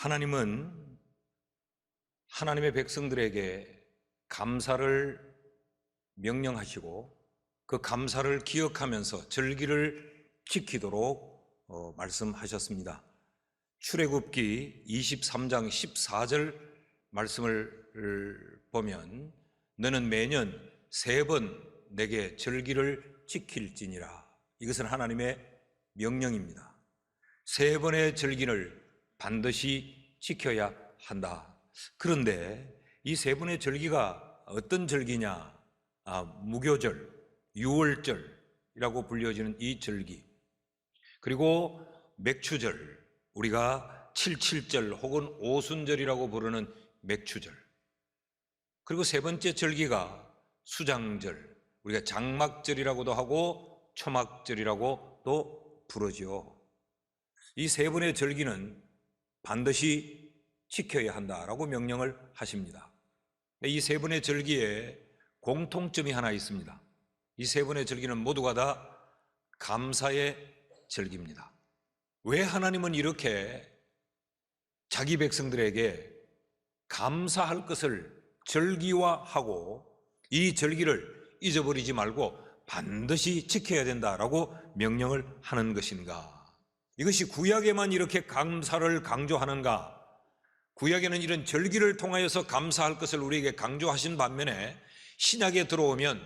하나님은 하나님의 백성들에게 감사를 명령하시고 그 감사를 기억하면서 절기를 지키도록 말씀하셨습니다. 출애굽기 23장 14절 말씀을 보면 너는 매년 3번 내게 절기를 지킬지니라. 이것은 하나님의 명령입니다. 3번의 절기를 반드시 지켜야 한다. 그런데 이 3번의 절기가 어떤 절기냐? 무교절, 유월절이라고 불려지는 이 절기, 그리고 맥추절, 우리가 칠칠절 혹은 오순절이라고 부르는 맥추절, 그리고 3번째 절기가 수장절, 우리가 장막절이라고도 하고 초막절이라고도 부르지요. 이 3번의 절기는 반드시 지켜야 한다라고 명령을 하십니다. 이 3번의 절기에 공통점이 하나 있습니다. 이 3번의 절기는 모두가 다 감사의 절기입니다. 왜 하나님은 이렇게 자기 백성들에게 감사할 것을 절기화하고 이 절기를 잊어버리지 말고 반드시 지켜야 된다라고 명령을 하는 것인가? 이것이 구약에만 이렇게 감사를 강조하는가? 구약에는 이런 절기를 통하여서 감사할 것을 우리에게 강조하신 반면에 신약에 들어오면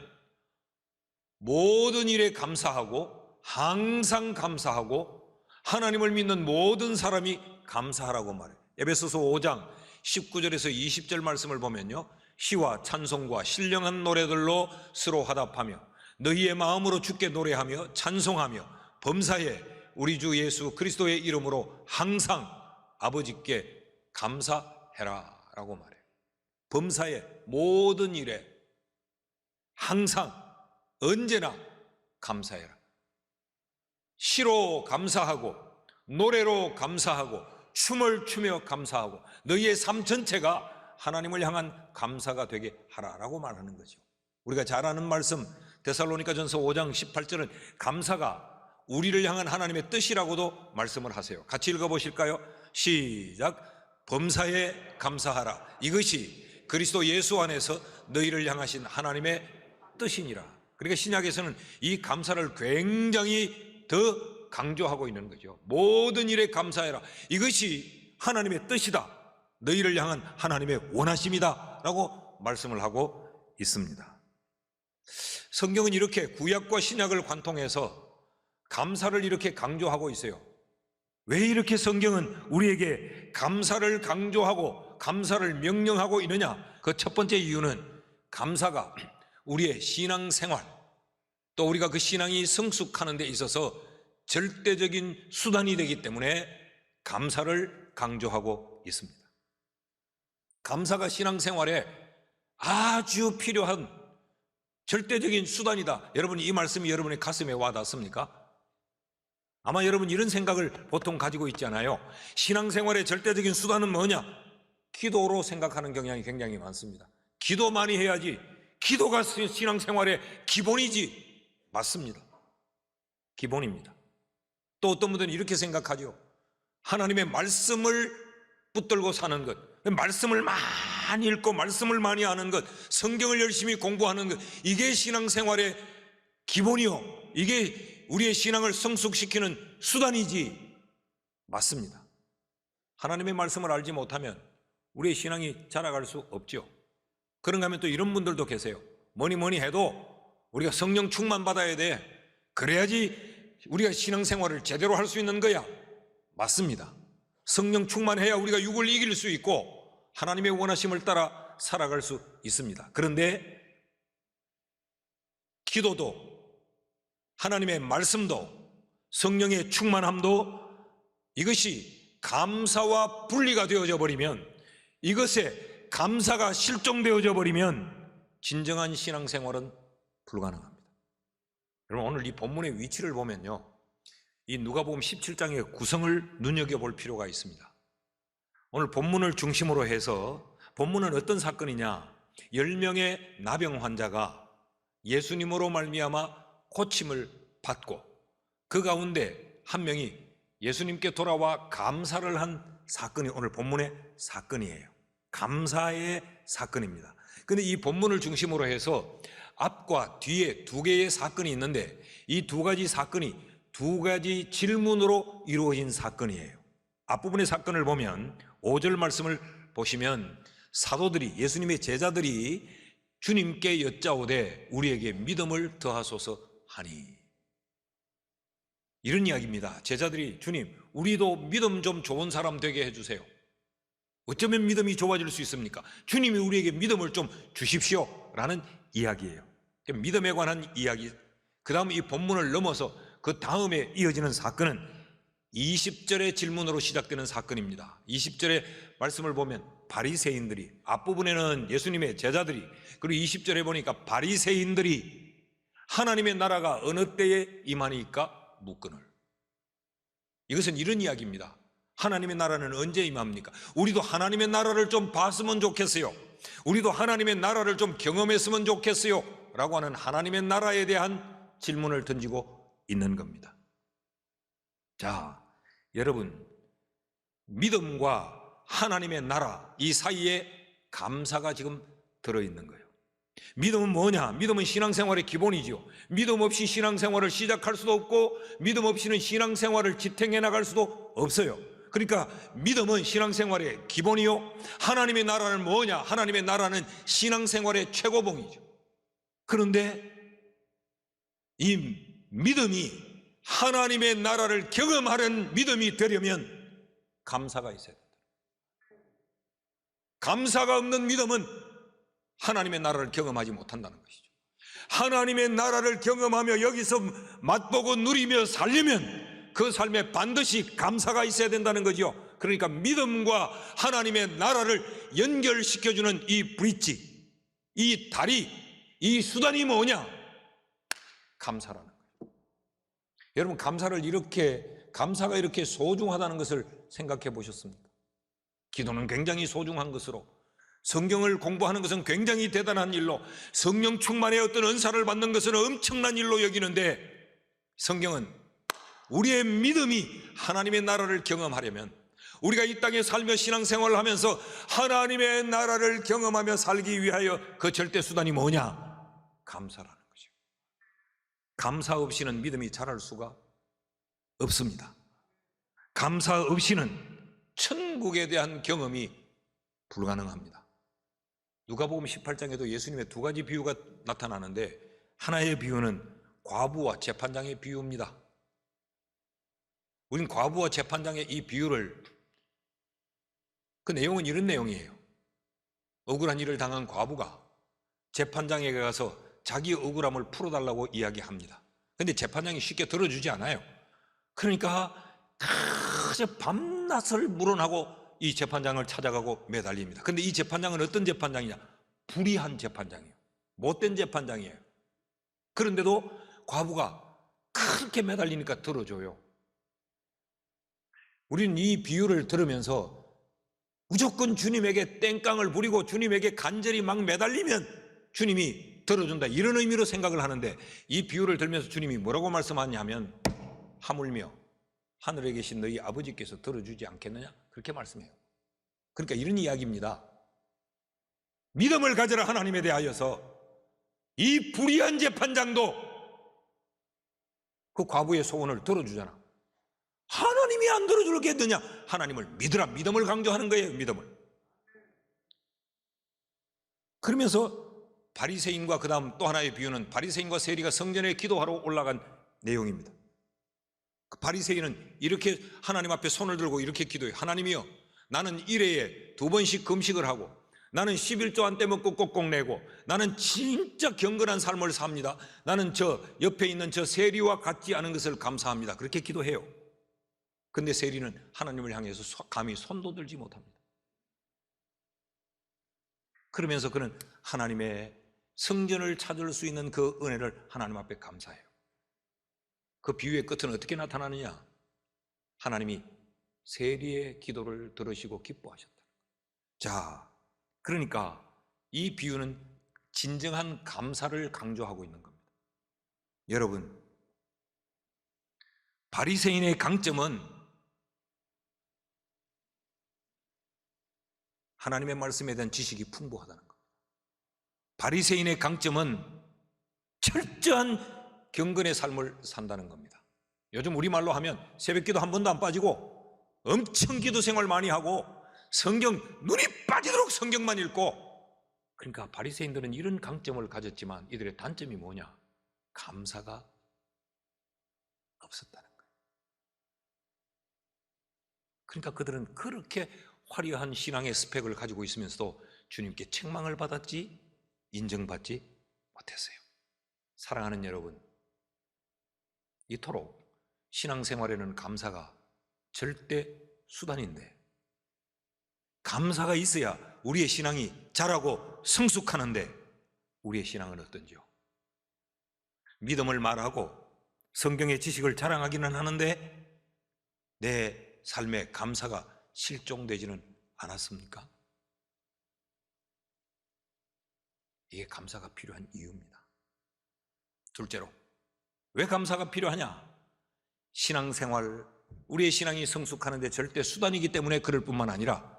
모든 일에 감사하고 항상 감사하고 하나님을 믿는 모든 사람이 감사하라고 말해요. 에베소서 5장 19절에서 20절 말씀을 보면요, 시와 찬송과 신령한 노래들로 서로 화답하며 너희의 마음으로 주께 노래하며 찬송하며 범사에 우리 주 예수 그리스도의 이름으로 항상 아버지께 감사해라 라고 말해요. 범사에 모든 일에 항상 언제나 감사해라. 시로 감사하고 노래로 감사하고 춤을 추며 감사하고 너희의 삶 전체가 하나님을 향한 감사가 되게 하라라고 말하는 거죠. 우리가 잘 아는 말씀 데살로니가전서 5장 18절은 감사가 우리를 향한 하나님의 뜻이라고도 말씀을 하세요. 같이 읽어보실까요? 시작. 범사에 감사하라. 이것이 그리스도 예수 안에서 너희를 향하신 하나님의 뜻이니라. 그러니까 신약에서는 이 감사를 굉장히 더 강조하고 있는 거죠. 모든 일에 감사해라. 이것이 하나님의 뜻이다. 너희를 향한 하나님의 원하심이다 라고 말씀을 하고 있습니다. 성경은 이렇게 구약과 신약을 관통해서 감사를 이렇게 강조하고 있어요. 왜 이렇게 성경은 우리에게 감사를 강조하고 감사를 명령하고 있느냐? 그 첫 번째 이유는 감사가 우리의 신앙생활, 또 우리가 그 신앙이 성숙하는 데 있어서 절대적인 수단이 되기 때문에 감사를 강조하고 있습니다. 감사가 신앙생활에 아주 필요한 절대적인 수단이다. 여러분, 이 말씀이 여러분의 가슴에 와닿습니까? 아마 여러분 이런 생각을 보통 가지고 있잖아요. 신앙생활의 절대적인 수단은 뭐냐? 기도로 생각하는 경향이 굉장히 많습니다. 기도 많이 해야지. 기도가 신앙생활의 기본이지. 맞습니다. 기본입니다. 또 어떤 분들은 이렇게 생각하죠. 하나님의 말씀을 붙들고 사는 것, 말씀을 많이 읽고 말씀을 많이 하는 것, 성경을 열심히 공부하는 것, 이게 신앙생활의 기본이요, 이게 우리의 신앙을 성숙시키는 수단이지. 맞습니다. 하나님의 말씀을 알지 못하면 우리의 신앙이 자라갈 수 없죠. 그런가 하면 또 이런 분들도 계세요. 뭐니 해도 우리가 성령 충만 받아야 돼. 그래야지 우리가 신앙생활을 제대로 할 수 있는 거야. 맞습니다. 성령 충만해야 우리가 육을 이길 수 있고 하나님의 원하심을 따라 살아갈 수 있습니다. 그런데 기도도 하나님의 말씀도 성령의 충만함도 이것이 감사와 분리가 되어져 버리면, 이것에 감사가 실종되어져 버리면 진정한 신앙생활은 불가능합니다. 여러분, 오늘 이 본문의 위치를 보면요, 이 누가복음 17장의 구성을 눈여겨볼 필요가 있습니다. 오늘 본문을 중심으로 해서 본문은 어떤 사건이냐? 10명의 나병 환자가 예수님으로 말미암아 고침을 받고 그 가운데 한 명이 예수님께 돌아와 감사를 한 사건이 오늘 본문의 사건이에요. 감사의 사건입니다. 근데 이 본문을 중심으로 해서 앞과 뒤에 두 개의 사건이 있는데 이 두 가지 사건이 두 가지 질문으로 이루어진 사건이에요. 앞부분의 사건을 보면 5절 말씀을 보시면 사도들이, 예수님의 제자들이 주님께 여짜오되 우리에게 믿음을 더하소서 하니, 이런 이야기입니다. 제자들이 주님, 우리도 믿음 좀 좋은 사람 되게 해주세요. 어쩌면 믿음이 좋아질 수 있습니까? 주님이 우리에게 믿음을 좀 주십시오 라는 이야기예요. 믿음에 관한 이야기. 그 다음 이 본문을 넘어서 그 다음에 이어지는 사건은 20절의 질문으로 시작되는 사건입니다. 20절의 말씀을 보면 바리새인들이, 앞부분에는 예수님의 제자들이, 그리고 20절에 보니까 바리새인들이 하나님의 나라가 어느 때에 임하니까 묻거늘. 이것은 이런 이야기입니다. 하나님의 나라는 언제 임합니까? 우리도 하나님의 나라를 좀 봤으면 좋겠어요. 우리도 하나님의 나라를 좀 경험했으면 좋겠어요 라고 하는 하나님의 나라에 대한 질문을 던지고 있는 겁니다. 자, 여러분, 믿음과 하나님의 나라 이 사이에 감사가 지금 들어있는 거예요. 믿음은 뭐냐? 믿음은 신앙생활의 기본이죠. 믿음 없이 신앙생활을 시작할 수도 없고 믿음 없이는 신앙생활을 지탱해 나갈 수도 없어요. 그러니까 믿음은 신앙생활의 기본이요, 하나님의 나라는 뭐냐? 하나님의 나라는 신앙생활의 최고봉이죠. 그런데 이 믿음이 하나님의 나라를 경험하는 믿음이 되려면 감사가 있어야 된다. 감사가 없는 믿음은 하나님의 나라를 경험하지 못한다는 것이죠. 하나님의 나라를 경험하며 여기서 맛보고 누리며 살려면 그 삶에 반드시 감사가 있어야 된다는 거죠. 그러니까 믿음과 하나님의 나라를 연결시켜주는 이 브릿지, 이 다리, 이 수단이 뭐냐? 감사라는 거예요. 여러분, 감사가 이렇게 소중하다는 것을 생각해 보셨습니까? 기도는 굉장히 소중한 것으로, 성경을 공부하는 것은 굉장히 대단한 일로, 성령 충만의 어떤 은사를 받는 것은 엄청난 일로 여기는데, 성경은 우리의 믿음이 하나님의 나라를 경험하려면, 우리가 이 땅에 살며 신앙생활을 하면서 하나님의 나라를 경험하며 살기 위하여 그 절대 수단이 뭐냐? 감사라는 거죠. 감사 없이는 믿음이 자랄 수가 없습니다. 감사 없이는 천국에 대한 경험이 불가능합니다. 누가복음 18장에도 예수님의 두 가지 비유가 나타나는데, 하나의 비유는 과부와 재판장의 비유입니다. 우린 과부와 재판장의 이 비유를, 그 내용은 이런 내용이에요. 억울한 일을 당한 과부가 재판장에게 가서 자기 억울함을 풀어달라고 이야기합니다. 그런데 재판장이 쉽게 들어주지 않아요. 그러니까 밤낮을 물어나고 이 재판장을 찾아가고 매달립니다. 그런데 이 재판장은 어떤 재판장이냐? 불의한 재판장이에요. 못된 재판장이에요. 그런데도 과부가 그렇게 매달리니까 들어줘요. 우리는 이 비유를 들으면서 무조건 주님에게 땡깡을 부리고 주님에게 간절히 막 매달리면 주님이 들어준다, 이런 의미로 생각을 하는데, 이 비유를 들으면서 주님이 뭐라고 말씀하냐면, 하물며 하늘에 계신 너희 아버지께서 들어주지 않겠느냐? 그렇게 말씀해요. 그러니까 이런 이야기입니다. 믿음을 가져라 하나님에 대하여서 이 불의한 재판장도 그 과부의 소원을 들어주잖아. 하나님이 안 들어주겠느냐? 하나님을 믿으라. 믿음을 강조하는 거예요. 믿음을. 그러면서 바리새인과 그 다음 또 하나의 비유는 바리새인과 세리가 성전에 기도하러 올라간 내용입니다. 그 바리새인은 이렇게 하나님 앞에 손을 들고 이렇게 기도해요. 하나님이여, 나는 일회에 2번씩 금식을 하고, 나는 11조 안 떼먹고 꼭꼭 내고, 나는 진짜 경건한 삶을 삽니다. 나는 저 옆에 있는 저 세리와 같지 않은 것을 감사합니다. 그렇게 기도해요. 근데 세리는 하나님을 향해서 감히 손도 들지 못합니다. 그러면서 그는 하나님의 성전을 찾을 수 있는 그 은혜를 하나님 앞에 감사해요. 그 비유의 끝은 어떻게 나타나느냐? 하나님이 세리의 기도를 들으시고 기뻐하셨다. 자, 그러니까 이 비유는 진정한 감사를 강조하고 있는 겁니다. 여러분, 바리새인의 강점은 하나님의 말씀에 대한 지식이 풍부하다는 겁니다. 바리새인의 강점은 철저한 경건의 삶을 산다는 겁니다. 요즘 우리말로 하면 새벽기도 한 번도 안 빠지고 엄청 기도 생활 많이 하고 성경 눈이 빠지도록 성경만 읽고, 그러니까 바리새인들은 이런 강점을 가졌지만 이들의 단점이 뭐냐? 감사가 없었다는 거예요. 그러니까 그들은 그렇게 화려한 신앙의 스펙을 가지고 있으면서도 주님께 책망을 받았지 인정받지 못했어요. 사랑하는 여러분, 이토록 신앙생활에는 감사가 절대 수단인데, 감사가 있어야 우리의 신앙이 자라고 성숙하는데 우리의 신앙은 어떤지요? 믿음을 말하고 성경의 지식을 자랑하기는 하는데 내 삶에 감사가 실종되지는 않았습니까? 이게 감사가 필요한 이유입니다. 둘째로, 왜 감사가 필요하냐? 신앙생활, 우리의 신앙이 성숙하는데 절대 수단이기 때문에 그럴 뿐만 아니라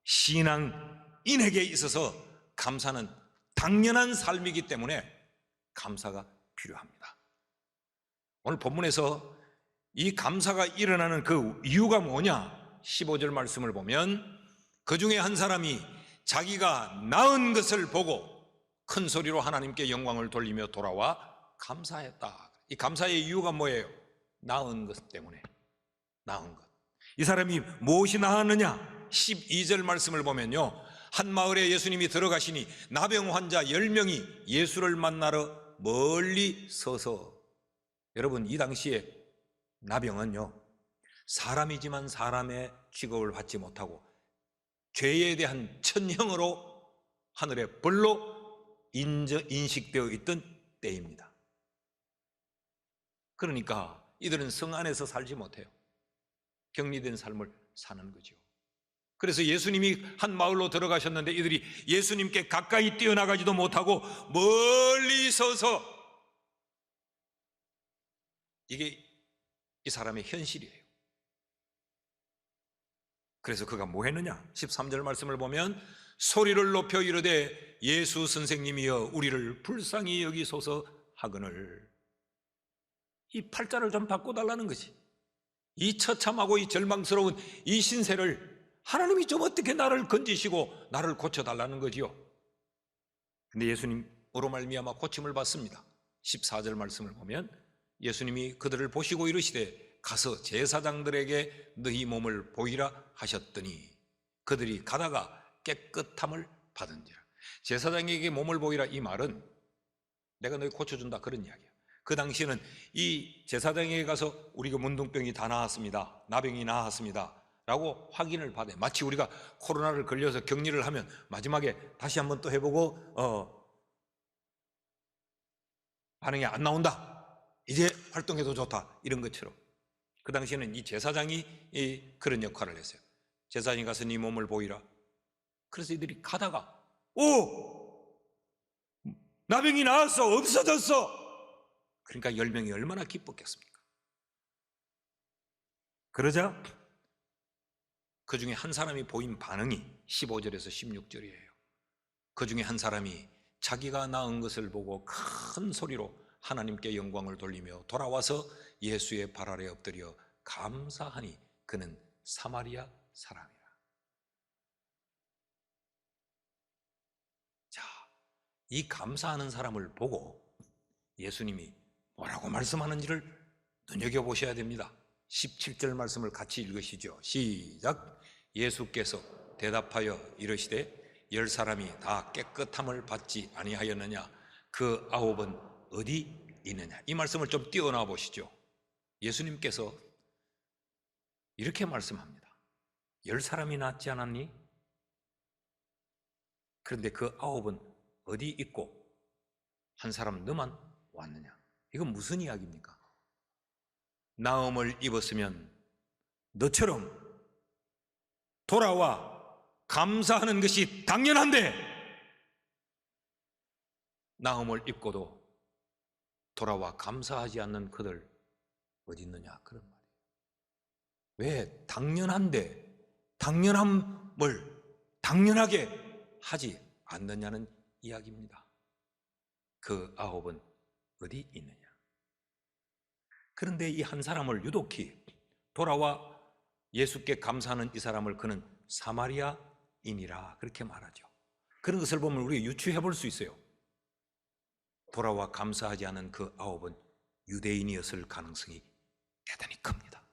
신앙인에게 있어서 감사는 당연한 삶이기 때문에 감사가 필요합니다. 오늘 본문에서 이 감사가 일어나는 그 이유가 뭐냐? 15절 말씀을 보면 그 중에 한 사람이 자기가 낳은 것을 보고 큰 소리로 하나님께 영광을 돌리며 돌아와 감사했다. 이 감사의 이유가 뭐예요? 낳은 것 때문에. 낳은 것. 이 사람이 무엇이 낳았느냐? 12절 말씀을 보면요, 한 마을에 예수님이 들어가시니 나병 환자 10명이 예수를 만나러 멀리 서서, 여러분 이 당시에 나병은요, 사람이지만 사람의 취급을 받지 못하고 죄에 대한 천형으로 하늘의 벌로 인식되어 있던 때입니다. 그러니까 이들은 성 안에서 살지 못해요. 격리된 삶을 사는 거죠. 그래서 예수님이 한 마을로 들어가셨는데 이들이 예수님께 가까이 뛰어나가지도 못하고 멀리 서서, 이게 이 사람의 현실이에요. 그래서 그가 뭐 했느냐? 13절 말씀을 보면 소리를 높여 이르되 예수 선생님이여 우리를 불쌍히 여기소서 하거늘. 이 팔자를 좀 바꿔달라는 것이, 이 처참하고 이 절망스러운 이 신세를 하나님이 좀 어떻게 나를 건지시고 나를 고쳐달라는 거지요. 근데 예수님으로 말미암아 고침을 받습니다. 14절 말씀을 보면 예수님이 그들을 보시고 이르시되 가서 제사장들에게 너희 몸을 보이라 하셨더니 그들이 가다가 깨끗함을 받은지라. 제사장에게 몸을 보이라, 이 말은 내가 너희 고쳐준다 그런 이야기야. 그 당시에는 이 제사장에게 가서 우리가 문둥병이 다 나았습니다, 나병이 나았습니다 라고 확인을 받아요. 마치 우리가 코로나를 걸려서 격리를 하면 마지막에 다시 한번 또 해보고 반응이 안 나온다, 이제 활동해도 좋다, 이런 것처럼 그 당시에는 이 제사장이 그런 역할을 했어요. 제사장이 가서 네 몸을 보이라. 그래서 이들이 가다가 나병이 나았어, 없어졌어. 그러니까 10명이 얼마나 기뻤겠습니까? 그러자 그 중에 한 사람이 보인 반응이 15절에서 16절이에요. 그 중에 한 사람이 자기가 낳은 것을 보고 큰 소리로 하나님께 영광을 돌리며 돌아와서 예수의 발 아래 엎드려 감사하니 그는 사마리아 사람이라. 자, 이 감사하는 사람을 보고 예수님이 뭐라고 말씀하는지를 눈여겨보셔야 됩니다. 17절 말씀을 같이 읽으시죠. 시작. 예수께서 대답하여 이르시되 10사람이 다 깨끗함을 받지 아니하였느냐? 그 9은 어디 있느냐? 이 말씀을 좀 띄워놔 보시죠. 예수님께서 이렇게 말씀합니다. 10사람이 낫지 않았니? 그런데 그 9은 어디 있고 한 사람 너만 왔느냐? 이건 무슨 이야기입니까? 나음을 입었으면 너처럼 돌아와 감사하는 것이 당연한데 나음을 입고도 돌아와 감사하지 않는 그들 어디 있느냐, 그런 말이에요. 왜? 당연한데 당연함을 당연하게 하지 않느냐는 이야기입니다. 그 아홉은 어디 있느냐? 그런데 이 한 사람을 유독히 돌아와 예수께 감사하는 이 사람을 그는 사마리아인이라 그렇게 말하죠. 그런 것을 보면 우리가 유추해 볼 수 있어요. 돌아와 감사하지 않은 그 아홉은 유대인이었을 가능성이 대단히 큽니다.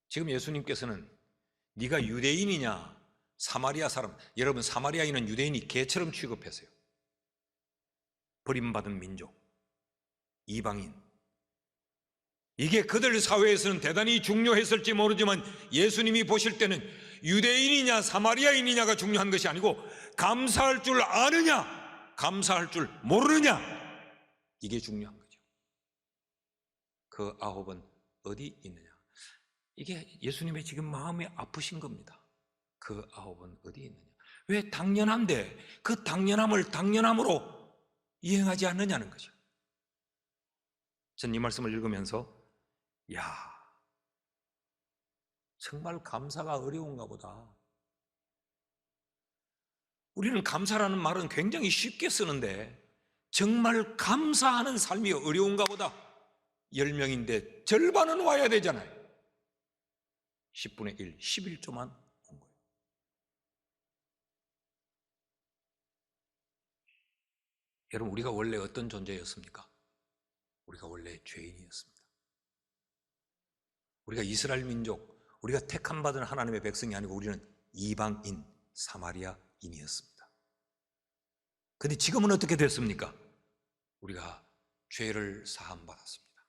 지금 예수님께서는 네가 유대인이냐 사마리아 사람, 여러분 사마리아인은 유대인이 개처럼 취급했어요. 버림받은 민족, 이방인. 이게 그들 사회에서는 대단히 중요했을지 모르지만 예수님이 보실 때는 유대인이냐 사마리아인이냐가 중요한 것이 아니고 감사할 줄 아느냐 감사할 줄 모르느냐, 이게 중요한 거죠. 그 아홉은 어디 있느냐, 이게 예수님의 지금 마음이 아프신 겁니다. 그 아홉은 어디 있느냐. 왜 당연한데 그 당연함을 당연함으로 이행하지 않느냐는 거죠. 전 이 말씀을 읽으면서 정말 감사가 어려운가 보다. 우리는 감사라는 말은 굉장히 쉽게 쓰는데 정말 감사하는 삶이 어려운가 보다. 10명인데 절반은 와야 되잖아요. 10분의 1, 11조만 온 거예요. 여러분, 우리가 원래 어떤 존재였습니까? 우리가 원래 죄인이었습니다. 우리가 이스라엘 민족, 우리가 택함받은 하나님의 백성이 아니고 우리는 이방인, 사마리아인이었습니다. 그런데 지금은 어떻게 됐습니까? 우리가 죄를 사함받았습니다.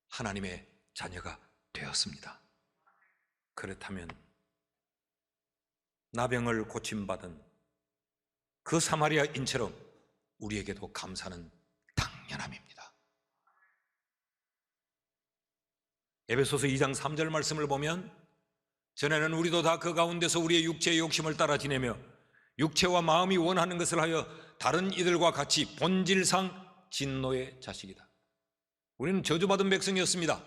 하나님의 자녀가 되었습니다. 그렇다면 나병을 고침받은 그 사마리아인처럼 우리에게도 감사는 당연함입니다. 에베소서 2장 3절 말씀을 보면 전에는 우리도 다 그 가운데서 우리의 육체의 욕심을 따라 지내며 육체와 마음이 원하는 것을 하여 다른 이들과 같이 본질상 진노의 자식이다. 우리는 저주받은 백성이었습니다.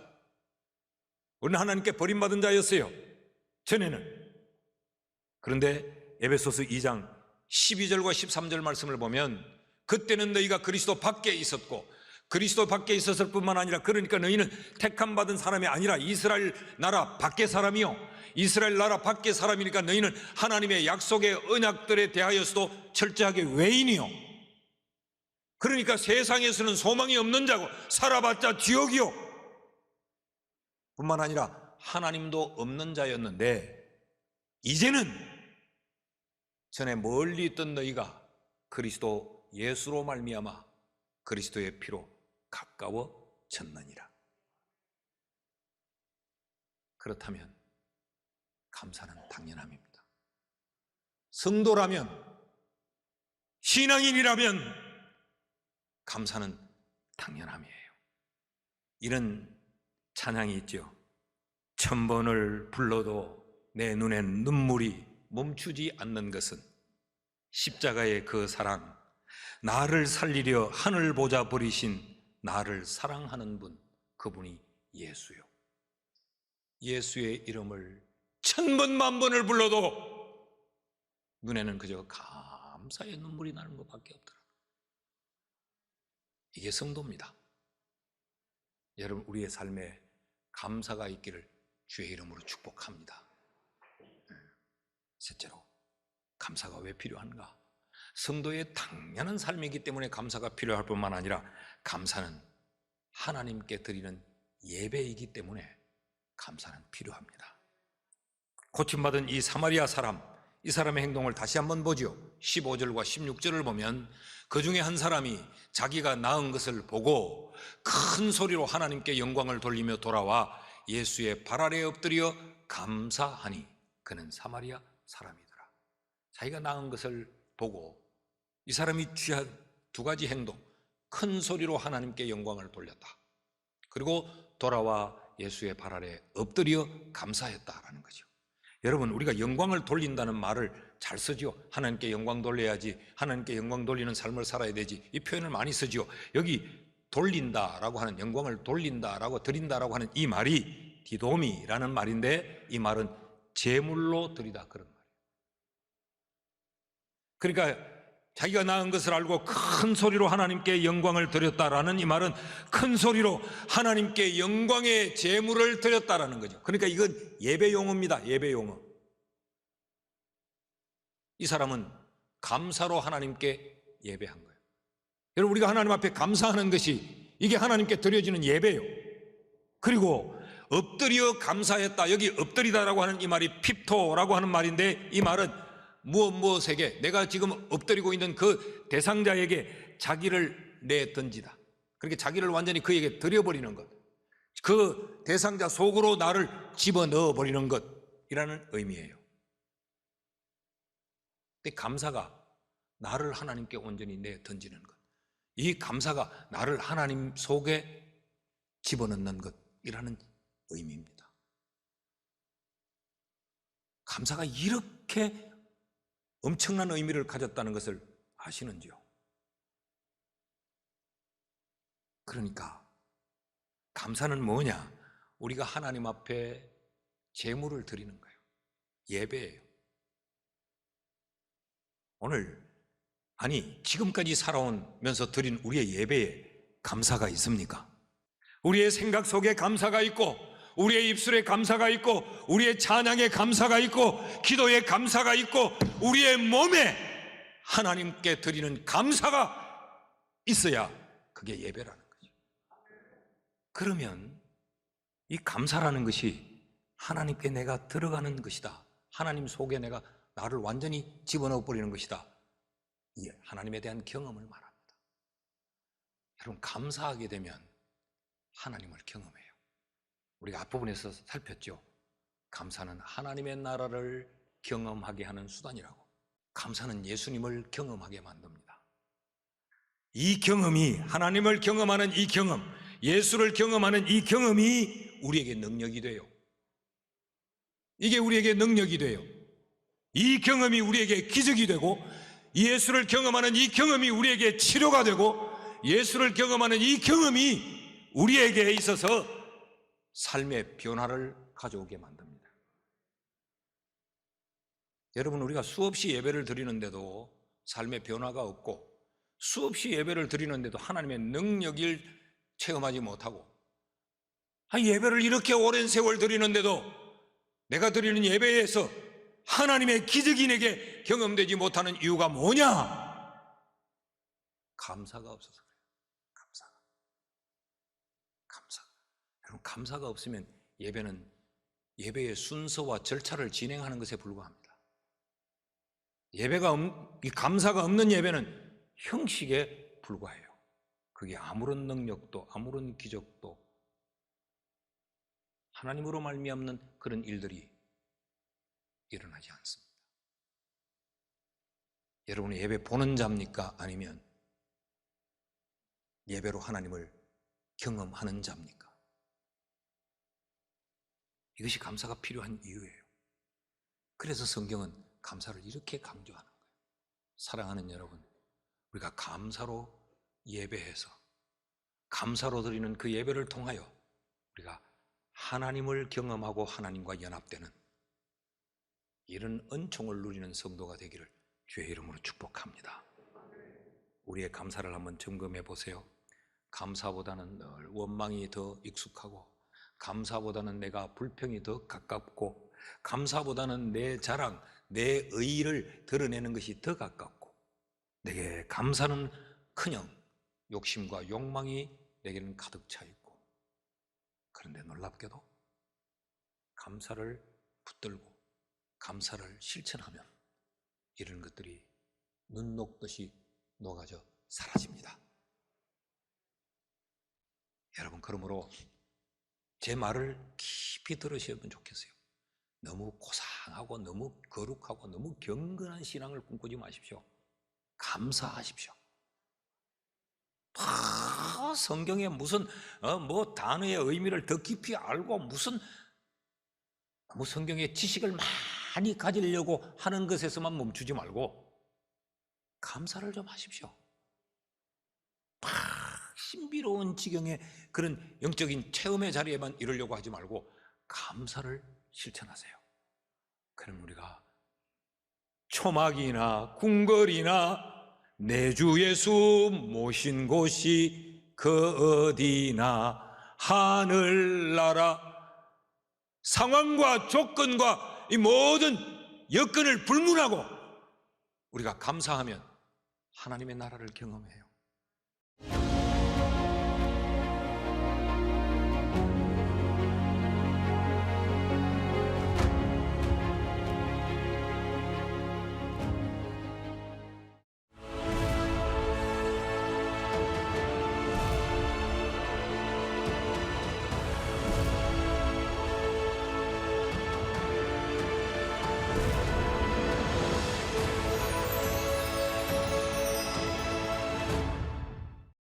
우리는 하나님께 버림받은 자였어요, 전에는. 그런데 에베소서 2장 12절과 13절 말씀을 보면 그때는 너희가 그리스도 밖에 있었고 그리스도 밖에 있었을 뿐만 아니라, 그러니까 너희는 택함받은 사람이 아니라 이스라엘 나라 밖의 사람이요, 이스라엘 나라 밖의 사람이니까 너희는 하나님의 약속의 언약들에 대하여서도 철저하게 외인이요, 그러니까 세상에서는 소망이 없는 자고 살아봤자 지옥이요 뿐만 아니라 하나님도 없는 자였는데, 이제는 전에 멀리 있던 너희가 그리스도 예수로 말미암아 그리스도의 피로 가까워졌느니라. 그렇다면 감사는 당연함입니다. 성도라면, 신앙인이라면 감사는 당연함이에요. 이런 찬양이 있죠. 1000번을 불러도 내 눈엔 눈물이 멈추지 않는 것은 십자가의 그 사랑, 나를 살리려 하늘 보자 버리신 나를 사랑하는 분, 그분이 예수요. 예수의 이름을 1000번 만번을 불러도 눈에는 그저 감사의 눈물이 나는 것밖에 없더라. 이게 성도입니다. 여러분, 우리의 삶에 감사가 있기를 주의 이름으로 축복합니다. 셋째로, 감사가 왜 필요한가? 성도의 당연한 삶이기 때문에 감사가 필요할 뿐만 아니라 감사는 하나님께 드리는 예배이기 때문에 감사는 필요합니다. 고침받은 이 사마리아 사람, 이 사람의 행동을 다시 한번 보죠. 15절과 16절을 보면 그 중에 한 사람이 자기가 낳은 것을 보고 큰 소리로 하나님께 영광을 돌리며 돌아와 예수의 발 아래에 엎드려 감사하니 그는 사마리아 사람이더라. 자기가 낳은 것을 보고 이 사람이 취한 두 가지 행동, 큰 소리로 하나님께 영광을 돌렸다, 그리고 돌아와 예수의 발 아래에 엎드려 감사했다라는 거죠. 여러분, 우리가 영광을 돌린다는 말을 잘 쓰죠. 하나님께 영광 돌려야지, 하나님께 영광 돌리는 삶을 살아야 되지, 이 표현을 많이 쓰죠. 여기 돌린다라고 하는, 영광을 돌린다라고, 드린다라고 하는 이 말이 디도미라는 말인데, 이 말은 제물로 드리다, 그런 말이에요. 그러니까 자기가 낳은 것을 알고 큰 소리로 하나님께 영광을 드렸다라는 이 말은 큰 소리로 하나님께 영광의 제물을 드렸다라는 거죠. 그러니까 이건 예배 용어입니다. 예배 용어. 이 사람은 감사로 하나님께 예배한 거예요. 여러분, 우리가 하나님 앞에 감사하는 것이 이게 하나님께 드려지는 예배예요. 그리고 엎드려 감사했다. 여기 엎드리다라고 하는 이 말이 핍토라고 하는 말인데, 이 말은 무엇에게, 내가 지금 엎드리고 있는 그 대상자에게 자기를 내던지다. 그렇게 자기를 완전히 그에게 드려버리는 것, 그 대상자 속으로 나를 집어넣어버리는 것이라는 의미예요. 근데 감사가 나를 하나님께 온전히 내던지는 것, 이 감사가 나를 하나님 속에 집어넣는 것이라는 의미입니다. 감사가 이렇게 엄청난 의미를 가졌다는 것을 아시는지요? 그러니까 감사는 뭐냐? 우리가 하나님 앞에 제물을 드리는 거예요. 예배예요. 오늘, 아니 지금까지 살아오면서 드린 우리의 예배에 감사가 있습니까? 우리의 생각 속에 감사가 있고, 우리의 입술에 감사가 있고, 우리의 찬양에 감사가 있고, 기도에 감사가 있고, 우리의 몸에 하나님께 드리는 감사가 있어야 그게 예배라는 거죠. 그러면 이 감사라는 것이 하나님께 내가 들어가는 것이다, 하나님 속에 내가 나를 완전히 집어넣어 버리는 것이다, 이 하나님에 대한 경험을 말합니다. 여러분, 감사하게 되면 하나님을 경험해요. 우리가 앞부분에서 살폈죠. 감사는 하나님의 나라를 경험하게 하는 수단이라고. 감사는 예수님을 경험하게 만듭니다. 이 경험이, 하나님을 경험하는 이 경험, 예수를 경험하는 이 경험이 우리에게 능력이 돼요. 이게 우리에게 능력이 돼요. 이 경험이 우리에게 기적이 되고, 예수를 경험하는 이 경험이 우리에게 치료가 되고, 예수를 경험하는 이 경험이 우리에게 있어서 삶의 변화를 가져오게 만듭니다. 여러분, 우리가 수없이 예배를 드리는데도 삶의 변화가 없고, 수없이 예배를 드리는데도 하나님의 능력을 체험하지 못하고, 예배를 이렇게 오랜 세월 드리는데도 내가 드리는 예배에서 하나님의 기적이 내게 경험되지 못하는 이유가 뭐냐? 감사가 없어서 그래요. 감사가. 여러분, 감사가 없으면 예배의 순서와 절차를 진행하는 것에 불과합니다. 이 감사가 없는 예배는 형식에 불과해요. 그게 아무런 능력도, 아무런 기적도, 하나님으로 말미암는 그런 일들이 일어나지 않습니다. 여러분은 예배 보는 자입니까? 아니면 예배로 하나님을 경험하는 자입니까? 이것이 감사가 필요한 이유예요. 그래서 성경은 감사를 이렇게 강조하는 거예요. 사랑하는 여러분, 우리가 감사로 예배해서, 감사로 드리는 그 예배를 통하여 우리가 하나님을 경험하고 하나님과 연합되는 이런 은총을 누리는 성도가 되기를 주의 이름으로 축복합니다. 우리의 감사를 한번 점검해 보세요. 감사보다는 늘 원망이 더 익숙하고, 감사보다는 내가 불평이 더 가깝고, 감사보다는 내 자랑, 내 의의를 드러내는 것이 더 가깝고, 내게 감사는 그냥 욕심과 욕망이 내게는 가득 차 있고, 그런데 놀랍게도 감사를 붙들고 감사를 실천하면 이런 것들이 눈 녹듯이 녹아져 사라집니다. 여러분, 그러므로 제 말을 깊이 들으시면 좋겠어요. 너무 고상하고 너무 거룩하고 너무 경건한 신앙을 꿈꾸지 마십시오. 감사하십시오. 다 성경에 무슨 뭐 단어의 의미를 더 깊이 알고 무슨 성경의 지식을 많이 가지려고 하는 것에서만 멈추지 말고 감사를 좀 하십시오. 신비로운 지경의 그런 영적인 체험의 자리에만 이르려고 하지 말고 감사를 실천하세요. 그럼 우리가 초막이나 궁궐이나 내 주 예수 모신 곳이 그 어디나 하늘나라 상황과 조건과 이 모든 여건을 불문하고 우리가 감사하면 하나님의 나라를 경험해요.